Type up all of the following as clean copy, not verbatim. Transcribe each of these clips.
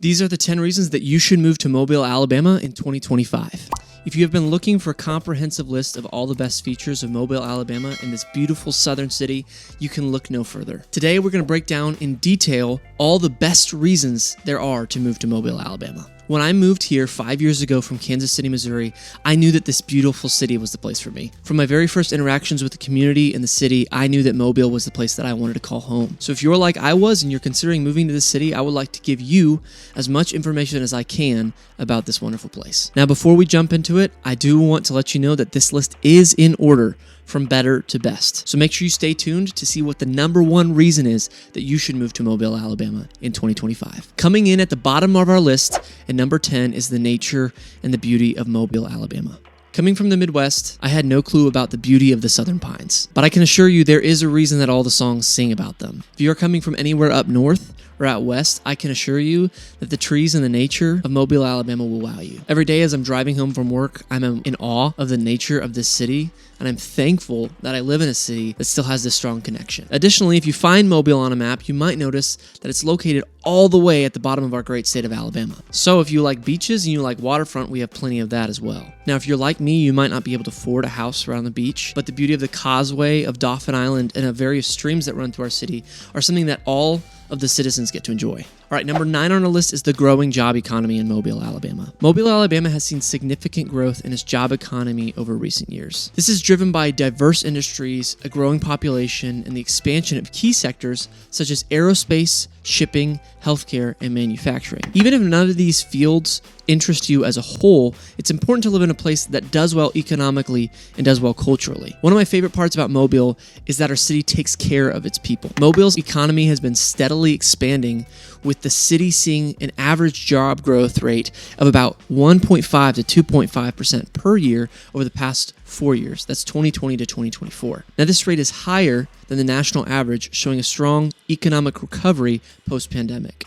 These are the 10 reasons that you should move to Mobile, Alabama in 2025. If you have been looking for a comprehensive list of all the best features of Mobile, Alabama in this beautiful southern city, you can look no further. Today, we're going to break down in detail all the best reasons there are to move to Mobile, Alabama. When I moved here 5 years ago from Kansas City, Missouri, I knew that this beautiful city was the place for me. From my very first interactions with the community and the city, I knew that Mobile was the place that I wanted to call home. So if you're like I was and you're considering moving to the city, I would like to give you as much information as I can about this wonderful place. Now, before we jump into it, I do want to let you know that this list is in order from better to best. So make sure you stay tuned to see what the number one reason is that you should move to Mobile, Alabama in 2025. Coming in at the bottom of our list at number 10 is the nature and the beauty of Mobile, Alabama. Coming from the Midwest, I had no clue about the beauty of the Southern Pines, but I can assure you there is a reason that all the songs sing about them. If you are coming from anywhere up north or out west, I can assure you that the trees and the nature of Mobile, Alabama will wow you. Every day as I'm driving home from work, I'm in awe of the nature of this city, and I'm thankful that I live in a city that still has this strong connection. Additionally, if you find Mobile on a map, you might notice that it's located all the way at the bottom of our great state of Alabama. So if you like beaches and you like waterfront, we have plenty of that as well. Now, if you're like me, you might not be able to afford a house around the beach, but the beauty of the causeway of Dauphin Island and of various streams that run through our city are something that all of the citizens get to enjoy. All right, number 9 on our list is the growing job economy in Mobile, Alabama. Mobile, Alabama has seen significant growth in its job economy over recent years. This is driven by diverse industries, a growing population, and the expansion of key sectors such as aerospace, shipping, healthcare, and manufacturing. Even if none of these fields interest you as a whole, it's important to live in a place that does well economically and does well culturally. One of my favorite parts about Mobile is that our city takes care of its people. Mobile's economy has been steadily expanding, with the city seeing an average job growth rate of about 1.5 to 2.5% per year over the past 4 years. That's 2020 to 2024. Now, this rate is higher than the national average, showing a strong economic recovery post-pandemic.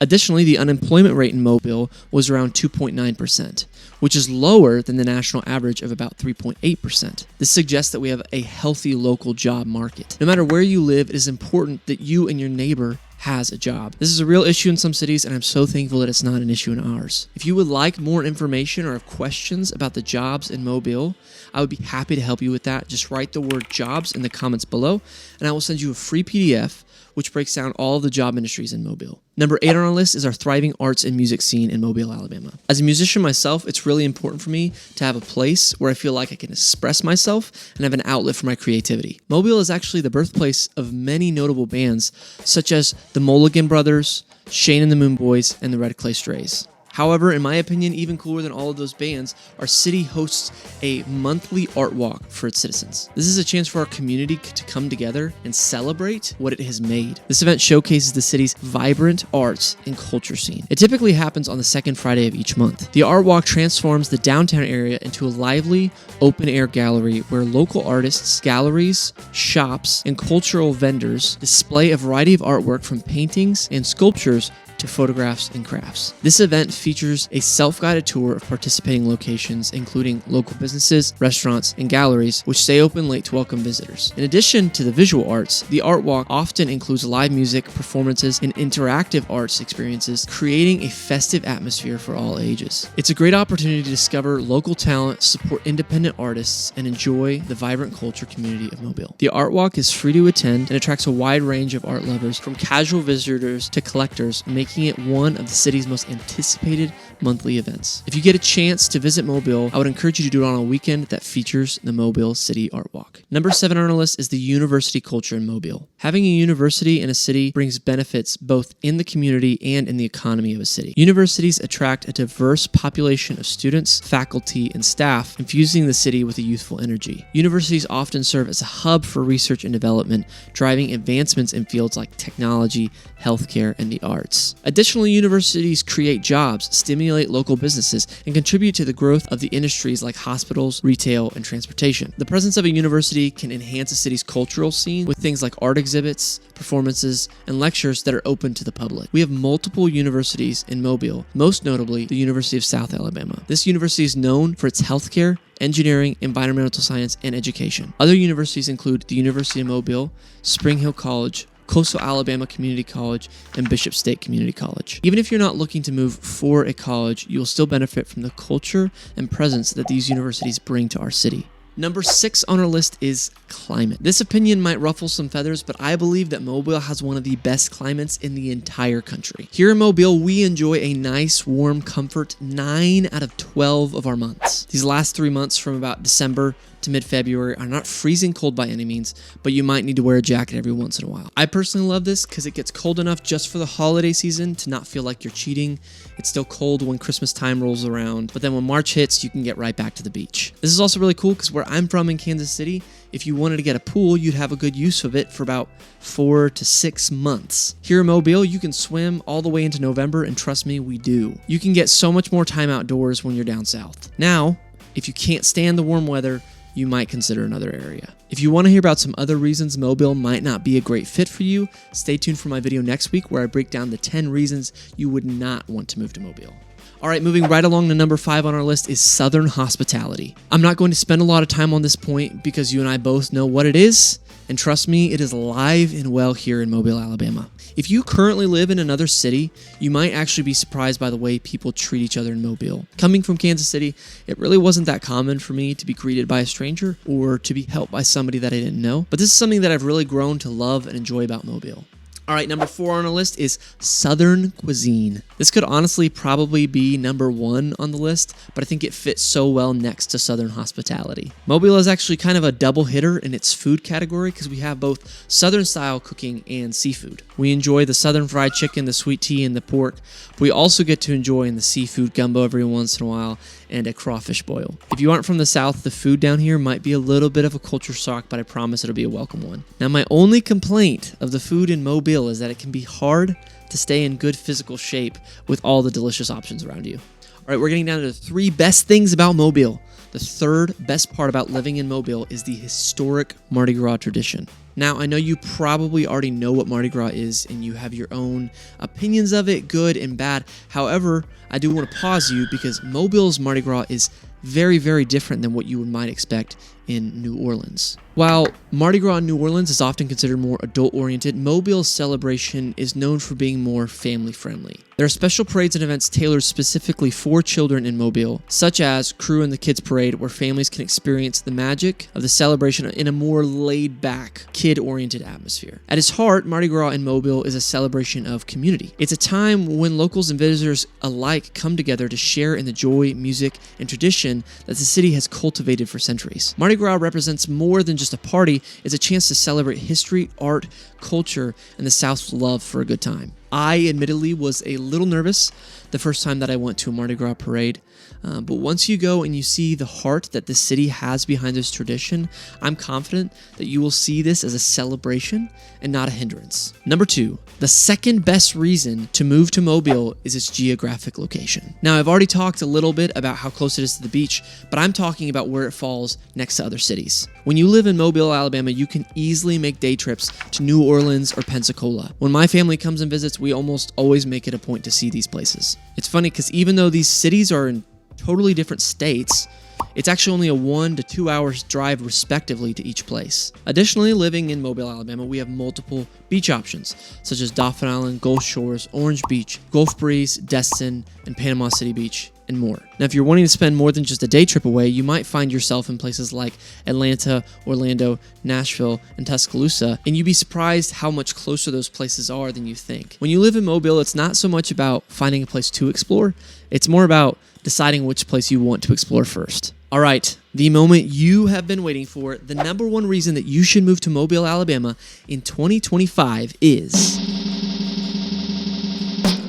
Additionally, the unemployment rate in Mobile was around 2.9%, which is lower than the national average of about 3.8%. This suggests that we have a healthy local job market. No matter where you live, it is important that you and your neighbor has a job. This is a real issue in some cities, and I'm so thankful that it's not an issue in ours. If you would like more information or have questions about the jobs in Mobile, I would be happy to help you with that. Just write the word jobs in the comments below, and I will send you a free PDF which breaks down all of the job industries in Mobile. Number 8 on our list is our thriving arts and music scene in Mobile, Alabama. As a musician myself, it's really important for me to have a place where I feel like I can express myself and have an outlet for my creativity. Mobile is actually the birthplace of many notable bands, such as the Mulligan Brothers, Shane and the Moon Boys, and the Red Clay Strays. However, in my opinion, even cooler than all of those bands, our city hosts a monthly art walk for its citizens. This is a chance for our community to come together and celebrate what it has made. This event showcases the city's vibrant arts and culture scene. It typically happens on the second Friday of each month. The art walk transforms the downtown area into a lively, open-air gallery where local artists, galleries, shops, and cultural vendors display a variety of artwork from paintings and sculptures to photographs and crafts. This event features a self-guided tour of participating locations, including local businesses, restaurants, and galleries, which stay open late to welcome visitors. In addition to the visual arts, the art walk often includes live music, performances, and interactive arts experiences, creating a festive atmosphere for all ages. It's a great opportunity to discover local talent, support independent artists, and enjoy the vibrant culture community of Mobile. The art walk is free to attend and attracts a wide range of art lovers, from casual visitors to collectors, making it one of the city's most anticipated monthly events. If you get a chance to visit Mobile, I would encourage you to do it on a weekend that features the Mobile City Art Walk. Number 7 on our list is the university culture in Mobile. Having a university in a city brings benefits both in the community and in the economy of a city. Universities attract a diverse population of students, faculty, and staff, infusing the city with a youthful energy. Universities often serve as a hub for research and development, driving advancements in fields like technology, healthcare, and the arts. Additionally, universities create jobs, stimulate local businesses, and contribute to the growth of the industries like hospitals, retail, and transportation. The presence of a university can enhance a city's cultural scene with things like art exhibits, performances, and lectures that are open to the public. We have multiple universities in Mobile, most notably the University of South Alabama. This university is known for its healthcare, engineering, environmental science, and education. Other universities include the University of Mobile, Spring Hill College, Coastal Alabama Community College, and Bishop State Community College. Even if you're not looking to move for a college, you will still benefit from the culture and presence that these universities bring to our city. Number 6 on our list is climate. This opinion might ruffle some feathers, but I believe that Mobile has one of the best climates in the entire country. Here in Mobile, we enjoy a nice, warm comfort 9 out of 12 of our months. These last 3 months from about December to mid-February are not freezing cold by any means, but you might need to wear a jacket every once in a while. I personally love this because it gets cold enough just for the holiday season to not feel like you're cheating. It's still cold when Christmas time rolls around, but then when March hits, you can get right back to the beach. This is also really cool because where I'm from in Kansas City, if you wanted to get a pool, you'd have a good use of it for about 4 to 6 months. Here in Mobile, you can swim all the way into November, and trust me, we do. You can get so much more time outdoors when you're down south. Now, if you can't stand the warm weather, you might consider another area. If you want to hear about some other reasons Mobile might not be a great fit for you, stay tuned for my video next week where I break down the 10 reasons you would not want to move to Mobile. All right, moving right along to number 5 on our list is Southern hospitality. I'm not going to spend a lot of time on this point because you and I both know what it is, and trust me, it is alive and well here in Mobile, Alabama. If you currently live in another city, you might actually be surprised by the way people treat each other in Mobile. Coming from Kansas City, it really wasn't that common for me to be greeted by a stranger or to be helped by somebody that I didn't know, but this is something that I've really grown to love and enjoy about Mobile. All right, number 4 on our list is Southern cuisine. This could honestly probably be number 1 on the list, but I think it fits so well next to Southern hospitality. Mobile is actually kind of a double hitter in its food category because we have both Southern style cooking and seafood. We enjoy the Southern fried chicken, the sweet tea, and the pork, but we also get to enjoy the seafood gumbo every once in a while and a crawfish boil. If you aren't from the South, the food down here might be a little bit of a culture shock, but I promise it'll be a welcome one. Now, my only complaint of the food in Mobile is that it can be hard to stay in good physical shape with all the delicious options around you. All right, we're getting down to the 3 best things about Mobile. The 3rd best part about living in Mobile is the historic Mardi Gras tradition. Now, I know you probably already know what Mardi Gras is and you have your own opinions of it, good and bad. However, I do want to pause you because Mobile's Mardi Gras is very, very different than what you might expect in New Orleans. While Mardi Gras in New Orleans is often considered more adult-oriented, Mobile's celebration is known for being more family-friendly. There are special parades and events tailored specifically for children in Mobile, such as Crew and the Kids Parade, where families can experience the magic of the celebration in a more laid-back, kid-oriented atmosphere. At its heart, Mardi Gras in Mobile is a celebration of community. It's a time when locals and visitors alike come together to share in the joy, music, and tradition that the city has cultivated for centuries. Mardi Gras represents more than just a party. It's a chance to celebrate history, art, culture, and the South's love for a good time. I admittedly was a little nervous the first time that I went to a Mardi Gras parade, but once you go and you see the heart that the city has behind this tradition, I'm confident that you will see this as a celebration and not a hindrance. Number 2, the 2nd best reason to move to Mobile is its geographic location. Now, I've already talked a little bit about how close it is to the beach, but I'm talking about where it falls next to other cities. When you live in Mobile, Alabama, you can easily make day trips to New Orleans or Pensacola. When my family comes and visits, we almost always make it a point to see these places. It's funny because even though these cities are in totally different states, it's actually only a 1 to 2 hours drive respectively to each place. Additionally, living in Mobile, Alabama, we have multiple beach options, such as Dauphin Island, Gulf Shores, Orange Beach, Gulf Breeze, Destin, and Panama City Beach, and more. Now, if you're wanting to spend more than just a day trip away, you might find yourself in places like Atlanta, Orlando, Nashville, and Tuscaloosa, and you'd be surprised how much closer those places are than you think. When you live in Mobile, it's not so much about finding a place to explore, it's more about deciding which place you want to explore first. All right, the moment you have been waiting for, the number 1 reason that you should move to Mobile, Alabama in 2025 is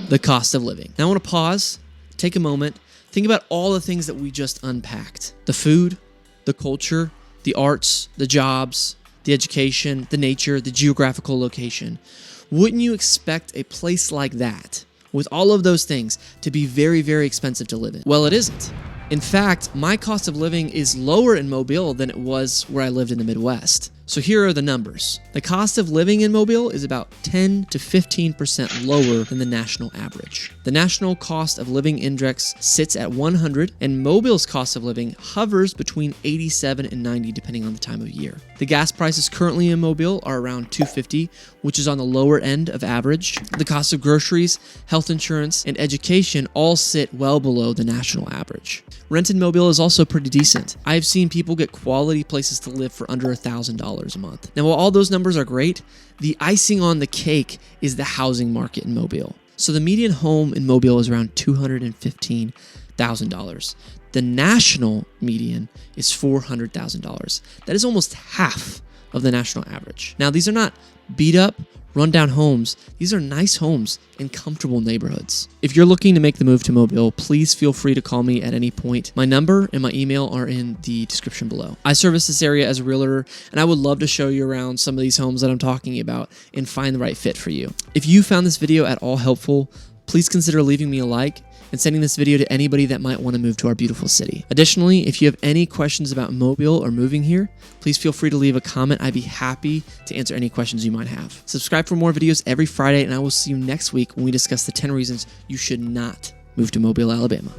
the cost of living. Now I want to pause, take a moment, think about all the things that we just unpacked. The food, the culture, the arts, the jobs, the education, the nature, the geographical location. Wouldn't you expect a place like that, with all of those things, to be very, very expensive to live in? Well, it isn't. In fact, my cost of living is lower in Mobile than it was where I lived in the Midwest. So here are the numbers. The cost of living in Mobile is about 10 to 15% lower than the national average. The national cost of living index sits at 100, and Mobile's cost of living hovers between 87 and 90 depending on the time of year. The gas prices currently in Mobile are around $2.50, which is on the lower end of average. The cost of groceries, health insurance, and education all sit well below the national average. Rent in Mobile is also pretty decent. I've seen people get quality places to live for under $1,000 a month. Now, while all those numbers are great, the icing on the cake is the housing market in Mobile. So the median home in Mobile is around $215,000. The national median is $400,000. That is almost half of the national average. Now, these are not beat up, rundown homes. These are nice homes in comfortable neighborhoods. If you're looking to make the move to Mobile, please feel free to call me at any point. My number and my email are in the description below. I service this area as a realtor, and I would love to show you around some of these homes that I'm talking about and find the right fit for you. If you found this video at all helpful, please consider leaving me a like and sending this video to anybody that might want to move to our beautiful city. Additionally, if you have any questions about Mobile or moving here, please feel free to leave a comment. I'd be happy to answer any questions you might have. Subscribe for more videos every Friday, and I will see you next week when we discuss the 10 reasons you should not move to Mobile, Alabama.